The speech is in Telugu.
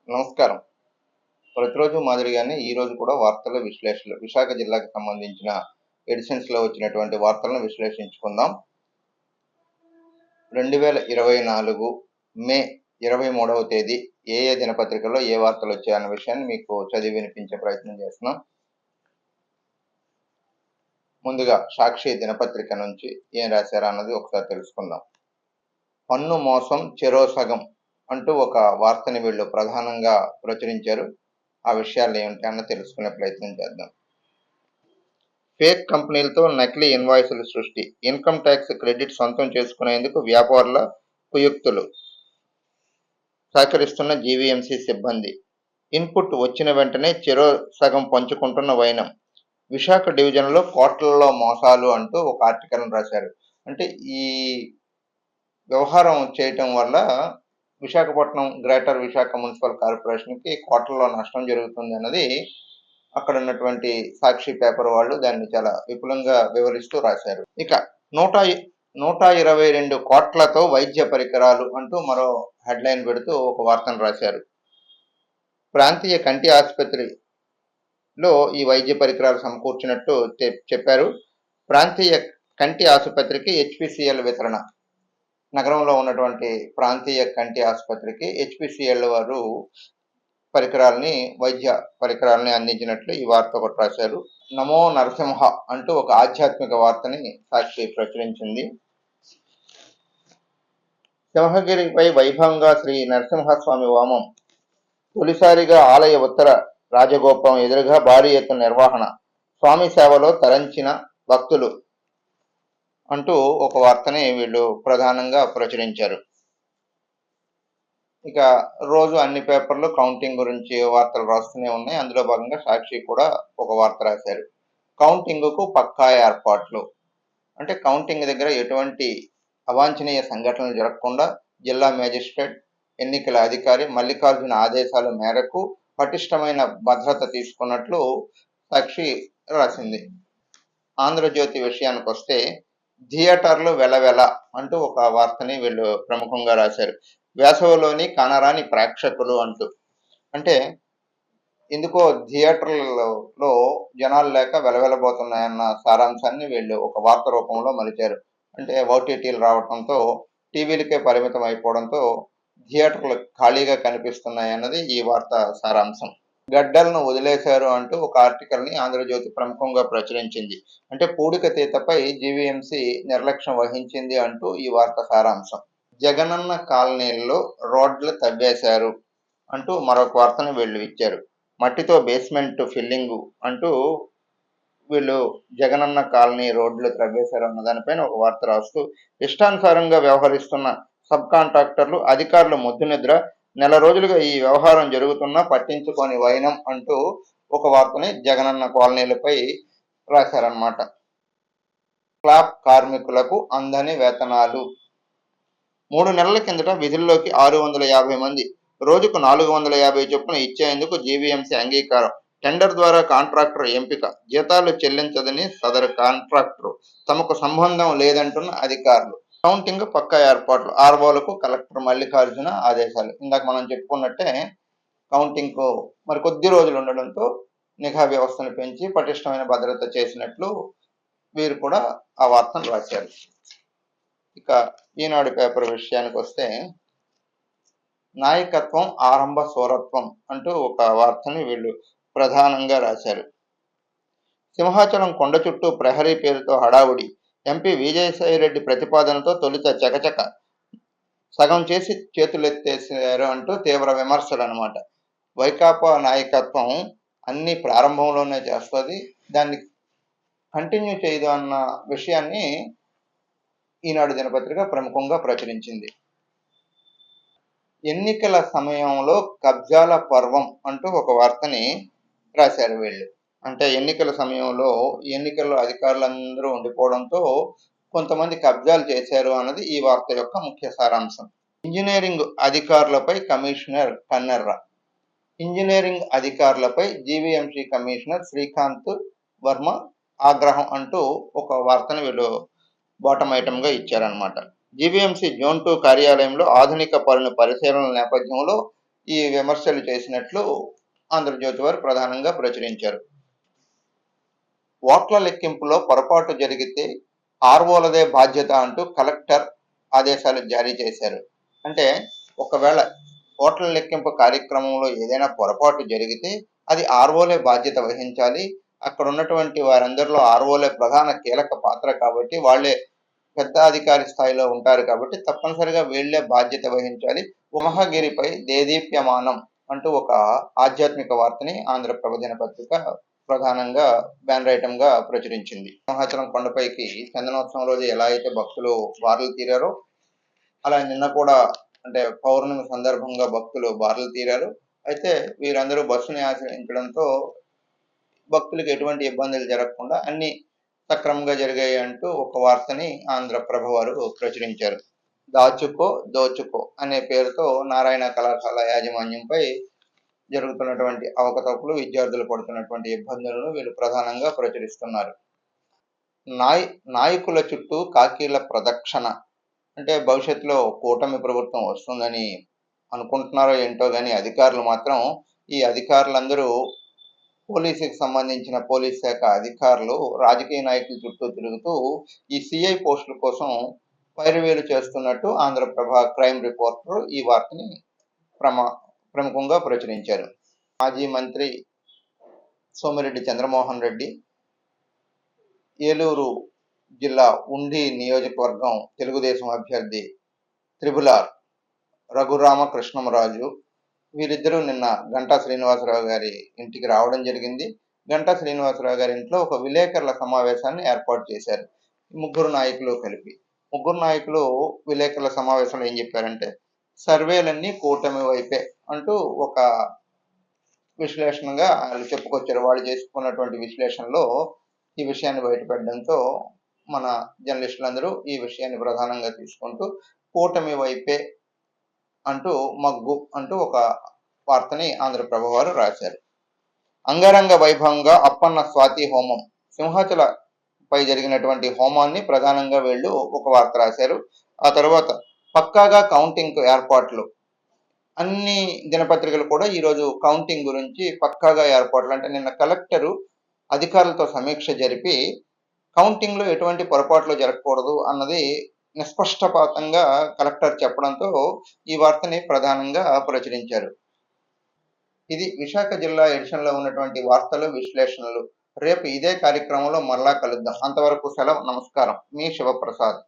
నమస్కారం. ప్రతిరోజు మాదిరిగానే ఈరోజు కూడా వార్తల విశ్లేషణలు. విశాఖ జిల్లాకు సంబంధించిన ఎడిషన్స్‌లో వచ్చినటువంటి వార్తలను విశ్లేషించుకుందాం. 2024 మే 23వ తేదీ ఏ దినపత్రికల్లో ఏ వార్తలొచ్చాయన్న విషయాన్ని మీకు చదివి వినిపించే ప్రయత్నం చేస్తున్నాం. ముందుగా సాక్షి దినపత్రిక నుంచి ఏం రాశారన్నది ఒకసారి తెలుసుకుందాం. పన్ను మోసం చెరో సగం అంటూ ఒక వార్తని వీళ్ళు ప్రధానంగా ప్రచురించారు. ఆ విషయాలు ఏమిటి తెలుసుకునే ప్రయత్నం చేద్దాం. ఫేక్ కంపెనీలతో నకిలీ ఇన్వాయిస్ల సృష్టి, ఇన్కమ్ ట్యాక్స్ క్రెడిట్ సొంతం చేసుకునేందుకు వ్యాపారుల కుయుక్తులు, సహకరిస్తున్న జీవీఎంసీ సిబ్బంది, ఇన్పుట్ వచ్చిన వెంటనే చెరో సగం పంచుకుంటున్న వైనం, విశాఖ డివిజన్లో కోట్లలో మోసాలు అంటూ ఒక ఆర్టికల్ని రాశారు. అంటే ఈ వ్యవహారం చేయటం వల్ల విశాఖపట్నం గ్రేటర్ విశాఖ మున్సిపల్ కార్పొరేషన్కి కోట్లలో నష్టం జరుగుతుంది అన్నది అక్కడ ఉన్నటువంటి సాక్షి పేపర్ వాళ్ళు దాన్ని చాలా విపులంగా వివరిస్తూ రాశారు. ఇక 122 కోట్లతో వైద్య పరికరాలు అంటూ మరో హెడ్లైన్ పెడుతూ ఒక వార్తను రాశారు. ప్రాంతీయ కంటి ఆసుపత్రిలో ఈ వైద్య పరికరాలు సమకూర్చినట్టు చెప్పారు. ప్రాంతీయ కంటి ఆసుపత్రికి హెచ్పిసిఎల్ వితరణ. నగరంలో ఉన్నటువంటి ప్రాంతీయ కంటి ఆసుపత్రికి హెచ్పిసిఎల్ వారు వైద్య పరికరాలని అందించినట్లు ఈ వార్త ఒకటి రాశారు. నమో నరసింహ అంటూ ఒక ఆధ్యాత్మిక వార్తని సాక్షి ప్రచురించింది. సింహగిరిపై వైభవంగా శ్రీ నరసింహస్వామి హోమం, తొలిసారిగా ఆలయ ఉత్తర రాజగోపురం ఎదురుగా భారీ ఎత్తున నిర్వహణ, స్వామి సేవలో తరించిన భక్తులు అంటూ ఒక వార్తని వీళ్ళు ప్రధానంగా ప్రచురించారు. ఇక రోజు అన్ని పేపర్లు కౌంటింగ్ గురించి వార్తలు రాస్తూనే ఉన్నాయి. అందులో భాగంగా సాక్షి కూడా ఒక వార్త రాశారు. కౌంటింగ్కు పక్కా ఏర్పాట్లు. అంటే కౌంటింగ్ దగ్గర ఎటువంటి అవాంఛనీయ సంఘటనలు జరగకుండా జిల్లా మేజిస్ట్రేట్, ఎన్నికల అధికారి మల్లికార్జున ఆదేశాల మేరకు పటిష్టమైన భద్రత తీసుకున్నట్లు సాక్షి రాసింది. ఆంధ్రజ్యోతి విషయానికి వస్తే థియేటర్లు వెలవెల అంటూ ఒక వార్తని వీళ్ళు ప్రముఖంగా రాశారు. వేసవిలోని కానరాని ప్రేక్షకులు అంటూ. అంటే ఎందుకో థియేటర్లలో జనాలు లేక వెలవెలబోతున్నాయన్న సారాంశాన్ని వీళ్ళు ఒక వార్త రూపంలో మలిచారు. అంటే ఓటీటీలు రావడంతో టీవీలకే పరిమితం అయిపోవడంతో థియేటర్లు ఖాళీగా కనిపిస్తున్నాయి అన్నది ఈ వార్త సారాంశం. గడ్డలను వదిలేశారు అంటూ ఒక ఆర్టికల్ని ఆంధ్రజ్యోతి ప్రముఖంగా ప్రచురించింది. అంటే పూడికతీతపై జీవీఎంసీ నిర్లక్ష్యం వహించింది అంటూ ఈ వార్త సారాంశం. జగనన్న కాలనీల్లో రోడ్లు తవ్వేశారు అంటూ మరొక వార్తను వీళ్ళు ఇచ్చారు. మట్టితో బేస్మెంట్ ఫిల్లింగు అంటూ వీళ్ళు జగనన్న కాలనీ రోడ్లు తవ్వేశారు అన్న దానిపైన ఒక వార్త రాస్తూ, ఇష్టానుసారంగా వ్యవహరిస్తున్న సబ్ కాంట్రాక్టర్లు, అధికారులు ముద్దు నిద్ర, నెల రోజులుగా ఈ వ్యవహారం జరుగుతున్నా పట్టించుకొని వైనం అంటూ ఒక వార్తని జగనన్న కాలనీలపై రాశారన్నమాట. క్లాప్ కార్మికులకు అందని వేతనాలు. 3 నెలల కిందట విధుల్లోకి 650 మంది, రోజుకు 450 చొప్పున ఇచ్చేందుకు జీవీఎంసీ అంగీకారం. టెండర్ ద్వారా కాంట్రాక్టర్ ఎంపిక, జీతాలు చెల్లించదని సదరు కాంట్రాక్టర్, తమకు సంబంధం లేదంటున్న అధికారులు. కౌంటింగ్ పక్కా ఏర్పాట్లు, ఆర్వోలకు కలెక్టర్ మల్లికార్జున ఆదేశాలు. ఇందాక మనం చెప్పుకున్నట్టే కౌంటింగ్కు మరి కొద్ది రోజులు ఉండడంతో నిఘా వ్యవస్థను పెంచి పటిష్టమైన భద్రత చేసినట్లు వీరు కూడా ఆ వార్తను రాశారు. ఇక ఈనాడు పేపర్ విషయానికి వస్తే నాయకత్వం ఆరంభ సూరత్వం అంటూ ఒక వార్తని వీళ్ళు ప్రధానంగా రాశారు. సింహాచలం కొండ చుట్టూ ప్రహరీ పేరుతో హడావుడి, ఎంపీ విజయసాయిరెడ్డి ప్రతిపాదనతో తొలుత చకచక సగం చేసి చేతులెత్తేసారు అంటూ తీవ్ర విమర్శలు అన్నమాట. వైకాపా నాయకత్వం అన్ని ప్రారంభంలోనే చేస్తుంది, దాన్ని కంటిన్యూ చేయదు అన్న విషయాన్ని ఈనాడు దినపత్రిక ప్రముఖంగా ప్రచురించింది. ఎన్నికల సమయంలో కబ్జాల పర్వం అంటూ ఒక వార్తని రాశారు వీళ్ళు. అంటే ఎన్నికల సమయంలో ఎన్నికల్లో అధికారులందరూ ఉండిపోవడంతో కొంతమంది కబ్జాలు చేశారు అన్నది ఈ వార్త యొక్క ముఖ్య సారాంశం. ఇంజనీరింగ్ అధికారులపై కమిషనర్ కన్నెర్ర. ఇంజనీరింగ్ అధికారులపై జీవీఎంసీ కమిషనర్ శ్రీకాంత్ వర్మ ఆగ్రహం అంటూ ఒక వార్తను వీళ్ళు బాటమ్ ఐటమ్గా ఇచ్చారనమాట. జీవీఎంసీ జోన్ 2 కార్యాలయంలో ఆధునిక పనుల పరిశీలన నేపథ్యంలో ఈ విమర్శలు చేసినట్లు ఆంధ్రజ్యోతి వారు ప్రధానంగా ప్రచురించారు. ఓట్ల లెక్కింపులో పొరపాటు జరిగితే ఆర్ఓలదే బాధ్యత అంటూ కలెక్టర్ ఆదేశాలు జారీ చేశారు. అంటే ఒకవేళ ఓట్ల లెక్కింపు కార్యక్రమంలో ఏదైనా పొరపాటు జరిగితే అది ఆర్ఓలే బాధ్యత వహించాలి. అక్కడ ఉన్నటువంటి వారందరిలో ఆర్ఓలే ప్రధాన కీలక పాత్ర కాబట్టి వాళ్ళే పెద్ద అధికారి స్థాయిలో ఉంటారు కాబట్టి తప్పనిసరిగా వీళ్ళే బాధ్యత వహించాలి. సింహగిరిపై దేదీప్యమానం అంటూ ఒక ఆధ్యాత్మిక వార్తని ఆంధ్రప్రభ దినపత్రిక ప్రధానంగా బ్యానర్ ఐటమ్ గా ప్రచురించింది. సింహాచలం కొండపైకి చందనోత్సవం రోజు ఎలా అయితే భక్తులు బారులు తీరారో అలా నిన్న కూడా అంటే పౌర్ణమి సందర్భంగా భక్తులు బారులు తీరారు. అయితే వీరందరూ బస్సుని ఆశ్రయించడంతో భక్తులకు ఎటువంటి ఇబ్బందులు జరగకుండా అన్ని సక్రమంగా జరిగాయి అంటూ ఒక వార్తని ఆంధ్రప్రభ వారు ప్రచురించారు. దాచుకో దోచుకో అనే పేరుతో నారాయణ కళాశాల యాజమాన్యంపై జరుగుతున్నటువంటి అవకతవకలు, విద్యార్థులు పడుతున్నటువంటి ఇబ్బందులను వీళ్ళు ప్రధానంగా ప్రచురిస్తున్నారు. నాయకుల చుట్టూ కాకీల ప్రదక్షిణ అంటే భవిష్యత్తులో కూటమి ప్రభుత్వం వస్తుందని అనుకుంటున్నారో ఏంటో కానీ అధికారులు మాత్రం ఈ అధికారులందరూ పోలీసుకి సంబంధించిన పోలీస్ శాఖ అధికారులు రాజకీయ నాయకుల చుట్టూ తిరుగుతూ ఈ సిఐ పోస్టుల కోసం పైరువేలు చేస్తున్నట్టు ఆంధ్రప్రభ క్రైమ్ రిపోర్టర్ ఈ వార్తని ప్రముఖంగా ప్రచురించారు. మాజీ మంత్రి సోమిరెడ్డి చంద్రమోహన్ రెడ్డి ఏలూరు జిల్లా ఉండి నియోజకవర్గం తెలుగుదేశం అభ్యర్థి త్రిబులార్ రఘురామకృష్ణంరాజు వీరిద్దరూ నిన్న గంటా శ్రీనివాసరావు గారి ఇంటికి రావడం జరిగింది. గంటా శ్రీనివాసరావు గారి ఇంట్లో ఒక విలేకరుల సమావేశాన్ని ఏర్పాటు చేశారు. ముగ్గురు నాయకులు కలిపి. ముగ్గురు నాయకులు విలేకరుల సమావేశంలో ఏం చెప్పారంటే సర్వేలన్నీ కూటమి వైపే అంటూ ఒక విశ్లేషణగా వాళ్ళు చెప్పుకొచ్చారు. వాళ్ళు చేసుకున్నటువంటి విశ్లేషణలో ఈ విషయాన్ని బయటపెట్టడంతో మన జర్నలిస్టులందరూ ఈ విషయాన్ని ప్రధానంగా తీసుకుంటూ కూటమి వైపే అంటూ మగ్గు అంటూ ఒక వార్తని ఆంధ్రప్రభ వారు రాశారు. అంగరంగ వైభవంగా అప్పన్న స్వాతి హోమం సింహాచల పై జరిగినటువంటి హోమాన్ని ప్రధానంగా వీళ్ళు ఒక వార్త రాశారు. ఆ తర్వాత పక్కాగా కౌంటింగ్ ఏర్పాట్లు అన్ని దినపత్రికలు కూడా ఈరోజు కౌంటింగ్ గురించి పక్కాగా ఏర్పాట్లు అంటే నిన్న కలెక్టరు అధికారులతో సమీక్ష జరిపి కౌంటింగ్లో ఎటువంటి పొరపాట్లు జరగకూడదు అన్నది నిష్పక్షపాతంగా కలెక్టర్ చెప్పడంతో ఈ వార్తని ప్రధానంగా ప్రచురించారు. ఇది విశాఖ జిల్లా ఎడిషన్లో ఉన్నటువంటి వార్తలు, విశ్లేషణలు. రేపు ఇదే కార్యక్రమంలో మరలా కలుద్దాం. అంతవరకు సెలవు. నమస్కారం. మీ శివప్రసాద్.